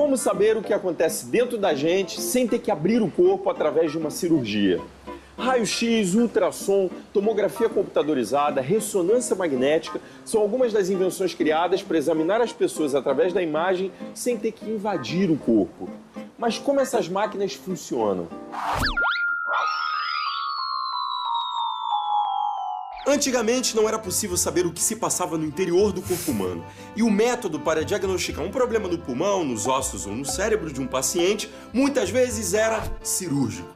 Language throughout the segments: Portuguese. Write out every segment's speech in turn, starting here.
como saber o que acontece dentro da gente sem ter que abrir o corpo através de uma cirurgia. Raio-X, ultrassom, tomografia computadorizada, ressonância magnética são algumas das invenções criadas para examinar as pessoas através da imagem sem ter que invadir o corpo. Mas como essas máquinas funcionam? Antigamente não era possível saber o que se passava no interior do corpo humano, e o método para diagnosticar um problema no pulmão, nos ossos ou no cérebro de um paciente muitas vezes era cirúrgico.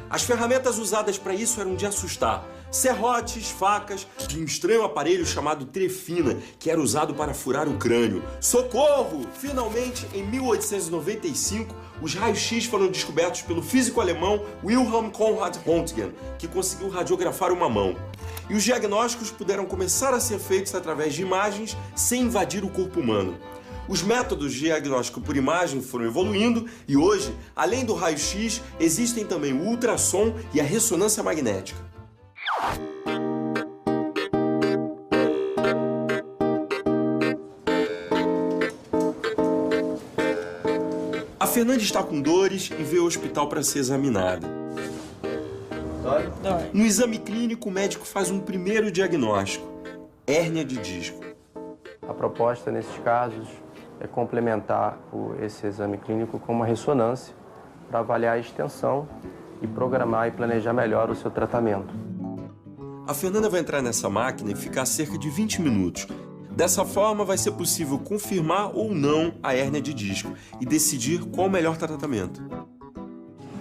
As ferramentas usadas para isso eram de assustar: serrotes, facas e um estranho aparelho chamado trefina, que era usado para furar o crânio. Socorro! Finalmente, em 1895, os raios-x foram descobertos pelo físico alemão Wilhelm Conrad Röntgen, que conseguiu radiografar uma mão. E os diagnósticos puderam começar a ser feitos através de imagens sem invadir o corpo humano. Os métodos de diagnóstico por imagem foram evoluindo e hoje, além do raio-x, existem também o ultrassom e a ressonância magnética. A Fernanda está com dores e veio ao hospital para ser examinada. Dói? No exame clínico, o médico faz um primeiro diagnóstico: hérnia de disco. A proposta, nesses casos, é complementar esse exame clínico com uma ressonância para avaliar a extensão e programar e planejar melhor o seu tratamento. A Fernanda vai entrar nessa máquina e ficar cerca de 20 minutos. Dessa forma, vai ser possível confirmar ou não a hérnia de disco e decidir qual o melhor tratamento.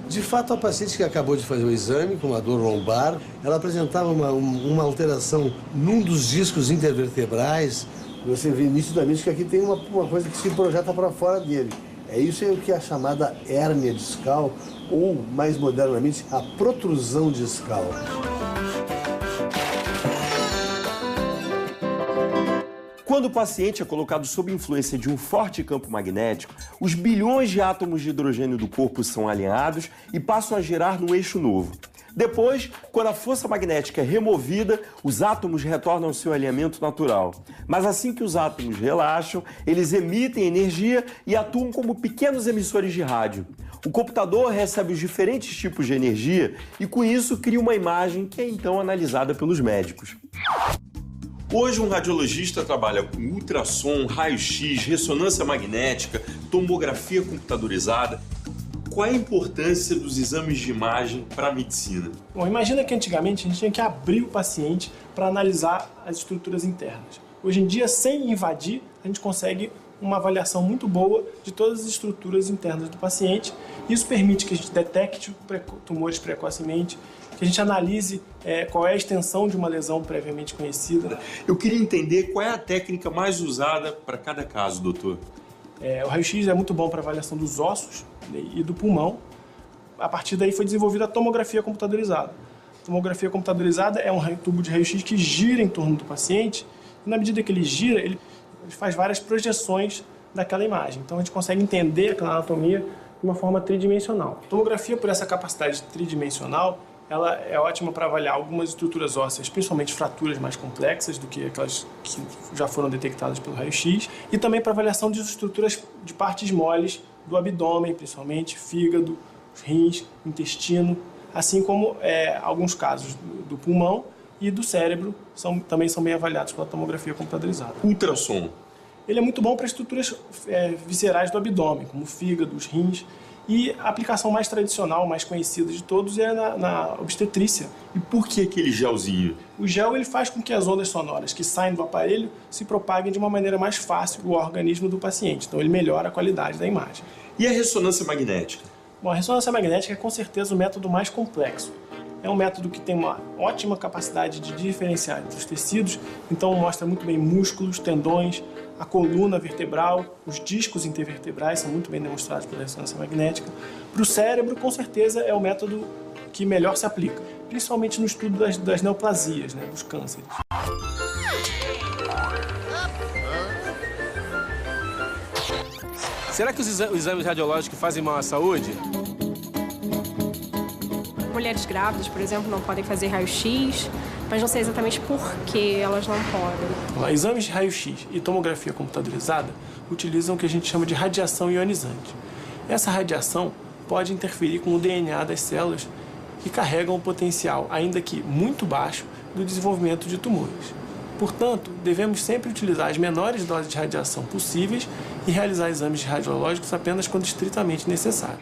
De fato, a paciente que acabou de fazer o exame com uma dor lombar, ela apresentava uma alteração num dos discos intervertebrais. Você vê nitidamente que aqui tem uma coisa que se projeta para fora dele. Isso é o que é a chamada hérnia discal, ou, mais modernamente, a protrusão discal. Quando o paciente é colocado sob influência de um forte campo magnético, os bilhões de átomos de hidrogênio do corpo são alinhados e passam a girar no eixo novo. Depois, quando a força magnética é removida, os átomos retornam ao seu alinhamento natural. Mas assim que os átomos relaxam, eles emitem energia e atuam como pequenos emissores de rádio. O computador recebe os diferentes tipos de energia e, com isso, cria uma imagem que é então analisada pelos médicos. Hoje, um radiologista trabalha com ultrassom, raio-x, ressonância magnética, tomografia computadorizada. Qual é a importância dos exames de imagem para a medicina? Bom, imagina que antigamente a gente tinha que abrir o paciente para analisar as estruturas internas. Hoje em dia, sem invadir, a gente consegue uma avaliação muito boa de todas as estruturas internas do paciente. Isso permite que a gente detecte tumores precocemente, que a gente analise qual é a extensão de uma lesão previamente conhecida. Eu queria entender qual é a técnica mais usada para cada caso, doutor. O raio-x é muito bom para avaliação dos ossos e do pulmão. A partir daí foi desenvolvida a tomografia computadorizada. A tomografia computadorizada é um tubo de raio-x que gira em torno do paciente e, na medida que ele gira, ele faz várias projeções daquela imagem. Então a gente consegue entender aquela anatomia de uma forma tridimensional. A tomografia, por essa capacidade tridimensional, ela é ótima para avaliar algumas estruturas ósseas, principalmente fraturas mais complexas do que aquelas que já foram detectadas pelo raio-x, e também para avaliação de estruturas de partes moles do abdômen, principalmente fígado, rins, intestino, assim como alguns casos do pulmão e do cérebro também são bem avaliados pela tomografia computadorizada. Ultrassom. Ele é muito bom para estruturas viscerais do abdômen, como o fígado, os rins. E a aplicação mais tradicional, mais conhecida de todos é na obstetrícia. E por que aquele gelzinho? O gel ele faz com que as ondas sonoras que saem do aparelho se propaguem de uma maneira mais fácil no organismo do paciente. Então ele melhora a qualidade da imagem. E a ressonância magnética? Bom, a ressonância magnética é com certeza o método mais complexo. É um método que tem uma ótima capacidade de diferenciar entre os tecidos, então mostra muito bem músculos, tendões, a coluna vertebral, os discos intervertebrais são muito bem demonstrados pela ressonância magnética. Para o cérebro, com certeza, é o método que melhor se aplica, principalmente no estudo das neoplasias, dos cânceres. Será que os exames radiológicos fazem mal à saúde? Mulheres grávidas, por exemplo, não podem fazer raio-x, mas não sei exatamente por que elas não podem. Exames de raio-x e tomografia computadorizada utilizam o que a gente chama de radiação ionizante. Essa radiação pode interferir com o DNA das células e carrega um potencial, ainda que muito baixo, do desenvolvimento de tumores. Portanto, devemos sempre utilizar as menores doses de radiação possíveis e realizar exames radiológicos apenas quando estritamente necessário.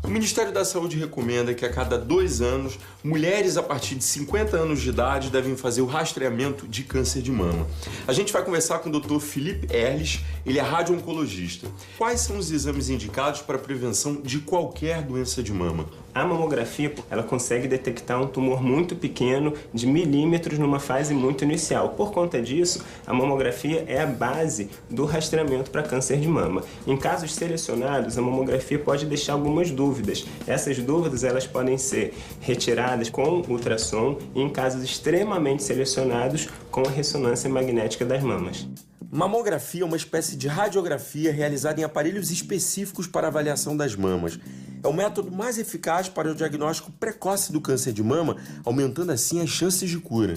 O Ministério da Saúde recomenda que a cada 2 anos, mulheres a partir de 50 anos de idade devem fazer o rastreamento de câncer de mama. A gente vai conversar com o Dr. Felipe Erles, ele é radio-oncologista. Quais são os exames indicados para a prevenção de qualquer doença de mama? A mamografia, ela consegue detectar um tumor muito pequeno, de milímetros, numa fase muito inicial. Por conta disso, a mamografia é a base do rastreamento para câncer de mama. Em casos selecionados, a mamografia pode deixar algumas dúvidas. Essas dúvidas, elas podem ser retiradas com ultrassom e, em casos extremamente selecionados, com a ressonância magnética das mamas. Mamografia é uma espécie de radiografia realizada em aparelhos específicos para avaliação das mamas. É o método mais eficaz para o diagnóstico precoce do câncer de mama, aumentando assim as chances de cura.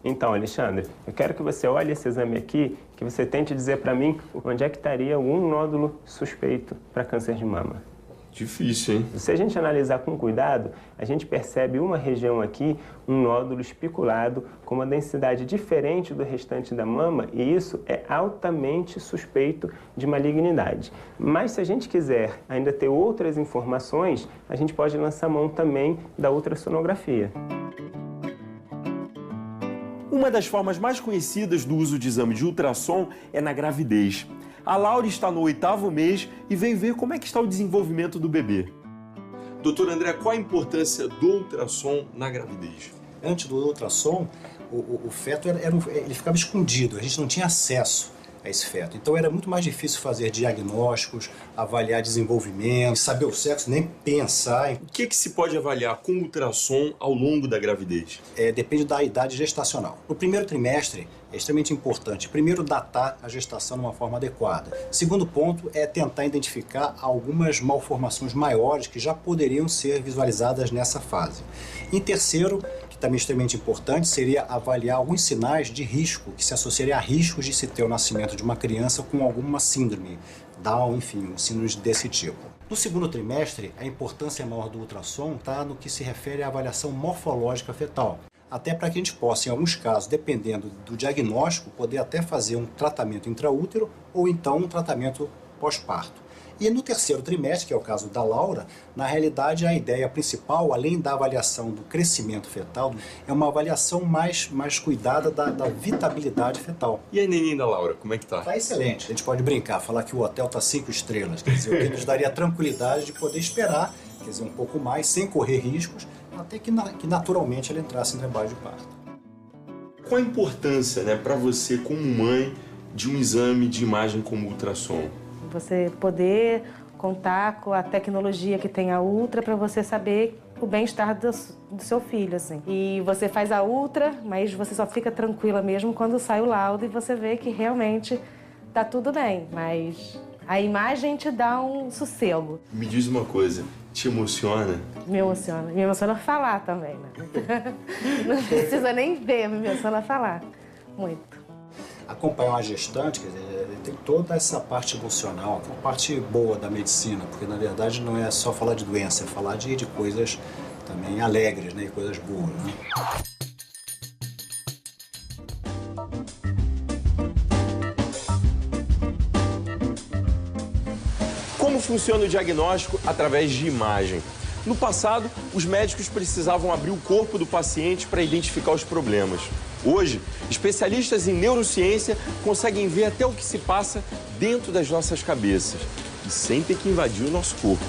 Então, Alexandre, eu quero que você olhe esse exame aqui, que você tente dizer para mim onde é que estaria algum nódulo suspeito para câncer de mama. Difícil, hein? Se a gente analisar com cuidado, a gente percebe uma região aqui, um nódulo espiculado, com uma densidade diferente do restante da mama, e isso é altamente suspeito de malignidade. Mas se a gente quiser ainda ter outras informações, a gente pode lançar mão também da ultrassonografia. Uma das formas mais conhecidas do uso de exame de ultrassom é na gravidez. A Laura está no 8º mês e veio ver como é que está o desenvolvimento do bebê. Doutor André, qual a importância do ultrassom na gravidez? Antes do ultrassom, o feto ele ficava escondido, a gente não tinha acesso a esse feto. Então era muito mais difícil fazer diagnósticos, avaliar desenvolvimento, saber o sexo, nem pensar. O que se pode avaliar com ultrassom ao longo da gravidez? Depende da idade gestacional. No primeiro trimestre é extremamente importante, primeiro, datar a gestação de uma forma adequada. Segundo ponto é tentar identificar algumas malformações maiores que já poderiam ser visualizadas nessa fase. Em terceiro, que também é extremamente importante, seria avaliar alguns sinais de risco, que se associariam a riscos de se ter o nascimento de uma criança com alguma síndrome, Down, enfim, síndromes desse tipo. No segundo trimestre, a importância maior do ultrassom está no que se refere à avaliação morfológica fetal. Até para que a gente possa, em alguns casos, dependendo do diagnóstico, poder até fazer um tratamento intraútero ou então um tratamento pós-parto. E no terceiro trimestre, que é o caso da Laura, na realidade a ideia principal, além da avaliação do crescimento fetal, é uma avaliação mais cuidada da vitabilidade fetal. E a neném da Laura, como é que tá? Tá excelente. A gente pode brincar, falar que o hotel tá 5 estrelas, quer dizer, o que nos daria tranquilidade de poder esperar, quer dizer, um pouco mais, sem correr riscos, até que naturalmente ela entrasse em trabalho de parto. Qual a importância, para você como mãe de um exame de imagem como ultrassom? Você poder contar com a tecnologia que tem a ultra para você saber o bem-estar do seu filho, assim. E você faz a ultra, mas você só fica tranquila mesmo quando sai o laudo e você vê que realmente tá tudo bem, mas a imagem te dá um sossego. Me diz uma coisa, te emociona? Me emociona falar também, né? Não precisa nem ver, me emociona falar muito. Acompanhar uma gestante, quer dizer, tem toda essa parte emocional, a parte boa da medicina, porque na verdade não é só falar de doença, é falar de coisas também alegres, né, e coisas boas, né? Como funciona o diagnóstico através de imagem? No passado, os médicos precisavam abrir o corpo do paciente para identificar os problemas. Hoje, especialistas em neurociência conseguem ver até o que se passa dentro das nossas cabeças e sem ter que invadir o nosso corpo.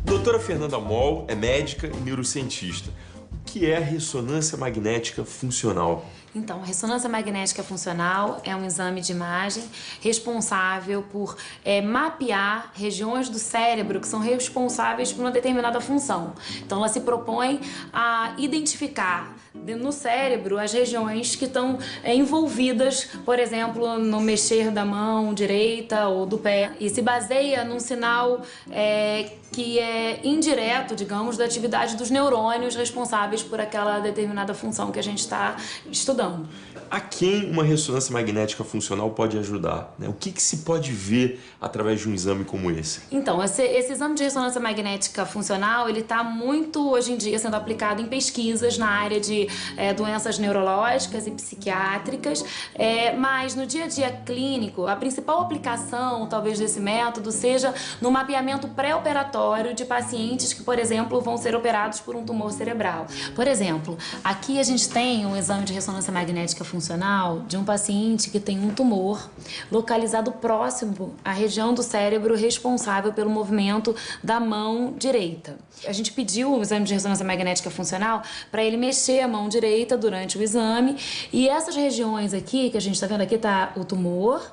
Doutora Fernanda Moll é médica e neurocientista. O que é ressonância magnética funcional? Então, a ressonância magnética funcional é um exame de imagem responsável por mapear regiões do cérebro que são responsáveis por uma determinada função. Então, ela se propõe a identificar no cérebro as regiões que estão envolvidas, por exemplo, no mexer da mão direita ou do pé, e se baseia num sinal que é indireto, digamos, da atividade dos neurônios responsáveis por aquela determinada função que a gente está estudando. A quem uma ressonância magnética funcional pode ajudar, né? O que se pode ver através de um exame como esse? Então, esse exame de ressonância magnética funcional, ele está muito, hoje em dia, sendo aplicado em pesquisas na área de doenças neurológicas e psiquiátricas, mas no dia a dia clínico, a principal aplicação, talvez, desse método seja no mapeamento pré-operatório de pacientes que, por exemplo, vão ser operados por um tumor cerebral. Por exemplo, aqui a gente tem um exame de ressonância magnética funcional de um paciente que tem um tumor localizado próximo à região do cérebro responsável pelo movimento da mão direita. A gente pediu o exame de ressonância magnética funcional para ele mexer a mão direita durante o exame, e essas regiões aqui, que a gente está vendo, aqui está o tumor,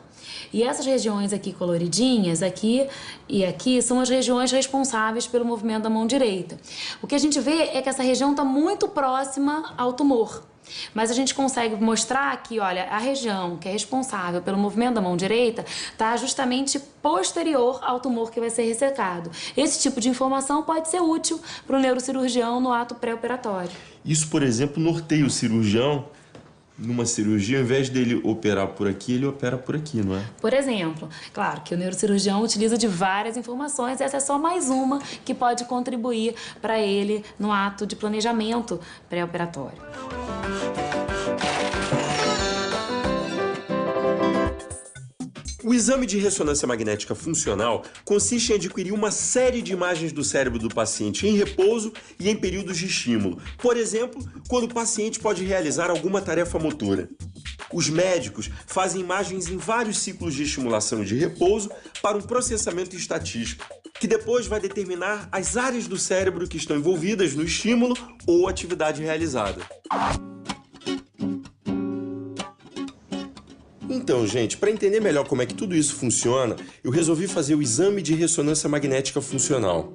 e essas regiões aqui coloridinhas, aqui e aqui, são as regiões responsáveis pelo movimento da mão direita. O que a gente vê é que essa região está muito próxima ao tumor. Mas a gente consegue mostrar que, olha, a região que é responsável pelo movimento da mão direita está justamente posterior ao tumor que vai ser ressecado. Esse tipo de informação pode ser útil para o neurocirurgião no ato pré-operatório. Isso, por exemplo, norteia o cirurgião numa cirurgia, ao invés dele operar por aqui, ele opera por aqui, não é? Por exemplo, claro que o neurocirurgião utiliza de várias informações, essa é só mais uma que pode contribuir para ele no ato de planejamento pré-operatório. O exame de ressonância magnética funcional consiste em adquirir uma série de imagens do cérebro do paciente em repouso e em períodos de estímulo. Por exemplo, quando o paciente pode realizar alguma tarefa motora. Os médicos fazem imagens em vários ciclos de estimulação e de repouso para um processamento estatístico, que depois vai determinar as áreas do cérebro que estão envolvidas no estímulo ou atividade realizada. Então, gente, para entender melhor como é que tudo isso funciona, eu resolvi fazer o exame de ressonância magnética funcional.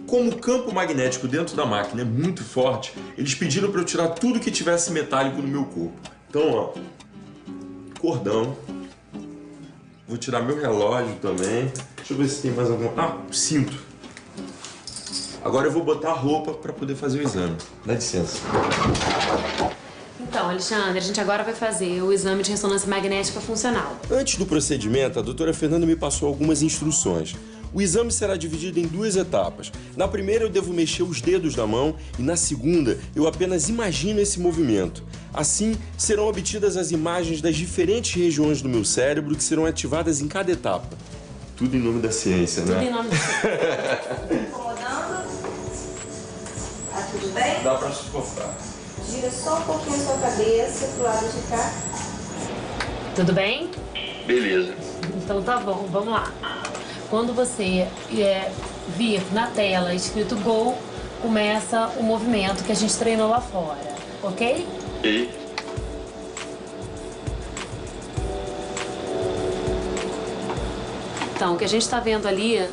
Como o campo magnético dentro da máquina é muito forte, eles pediram para eu tirar tudo que tivesse metálico no meu corpo. Então, ó, cordão. Vou tirar meu relógio também. Deixa eu ver se tem mais alguma... Ah, cinto. Agora eu vou botar a roupa para poder fazer o exame. Dá licença. Então, Alexandre, a gente agora vai fazer o exame de ressonância magnética funcional. Antes do procedimento, a doutora Fernanda me passou algumas instruções. O exame será dividido em 2 etapas. Na primeira, eu devo mexer os dedos da mão e na segunda, eu apenas imagino esse movimento. Assim, serão obtidas as imagens das diferentes regiões do meu cérebro que serão ativadas em cada etapa. Tudo em nome da ciência, né? Tudo em nome da ciência. Incomodando? Tá tudo bem? Dá pra suportar. Gira só um pouquinho a sua cabeça pro lado de cá. Tudo bem? Beleza. Então tá bom, vamos lá. Quando você vir na tela escrito Go, começa o movimento que a gente treinou lá fora, ok? E? Então, o que a gente está vendo ali,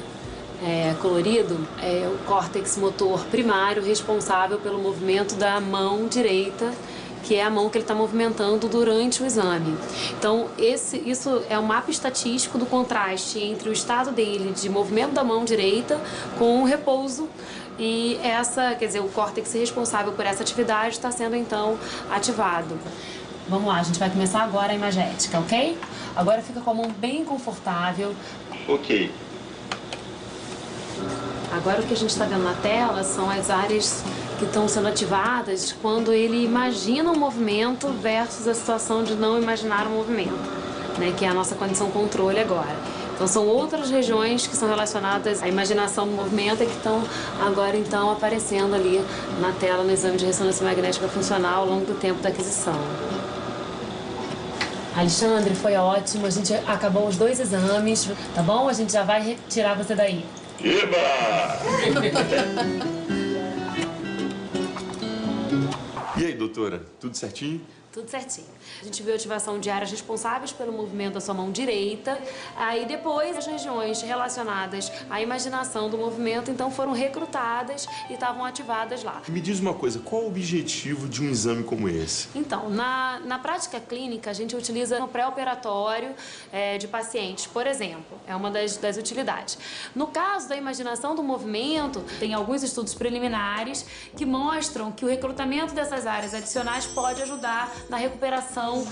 colorido, é o córtex motor primário responsável pelo movimento da mão direita, que é a mão que ele está movimentando durante o exame. Então, isso é um mapa estatístico do contraste entre o estado dele de movimento da mão direita com o repouso. E o córtex responsável por essa atividade está sendo, então, ativado. Vamos lá, a gente vai começar agora a imagética, ok? Agora fica com a mão bem confortável. Ok. Agora o que a gente está vendo na tela são as áreas que estão sendo ativadas quando ele imagina um movimento versus a situação de não imaginar um movimento, né? Que é a nossa condição controle agora. Então são outras regiões que são relacionadas à imaginação do movimento e que estão agora então aparecendo ali na tela no exame de ressonância magnética funcional ao longo do tempo da aquisição. Alexandre, foi ótimo, a gente acabou os 2 exames, tá bom? A gente já vai retirar você daí. Eba! E aí, doutora, tudo certinho? Tudo certinho. A gente viu a ativação de áreas responsáveis pelo movimento da sua mão direita. Aí depois as regiões relacionadas à imaginação do movimento, então foram recrutadas e estavam ativadas lá. Me diz uma coisa, qual o objetivo de um exame como esse? Então, na prática clínica, a gente utiliza no pré-operatório de pacientes, por exemplo. É uma das utilidades. No caso da imaginação do movimento, tem alguns estudos preliminares que mostram que o recrutamento dessas áreas adicionais pode ajudar na recuperação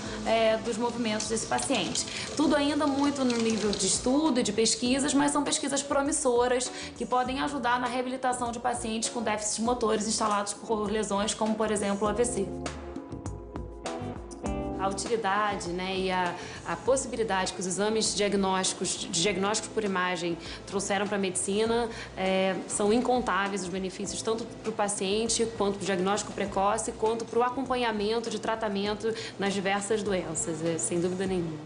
dos movimentos desse paciente. Tudo ainda muito no nível de estudo e de pesquisas, mas são pesquisas promissoras que podem ajudar na reabilitação de pacientes com déficits motores instalados por lesões como, por exemplo, o AVC. A utilidade, né, e a possibilidade que os exames de diagnósticos por imagem trouxeram para a medicina são incontáveis os benefícios, tanto para o paciente, quanto para o diagnóstico precoce, quanto para o acompanhamento de tratamento nas diversas doenças, sem dúvida nenhuma.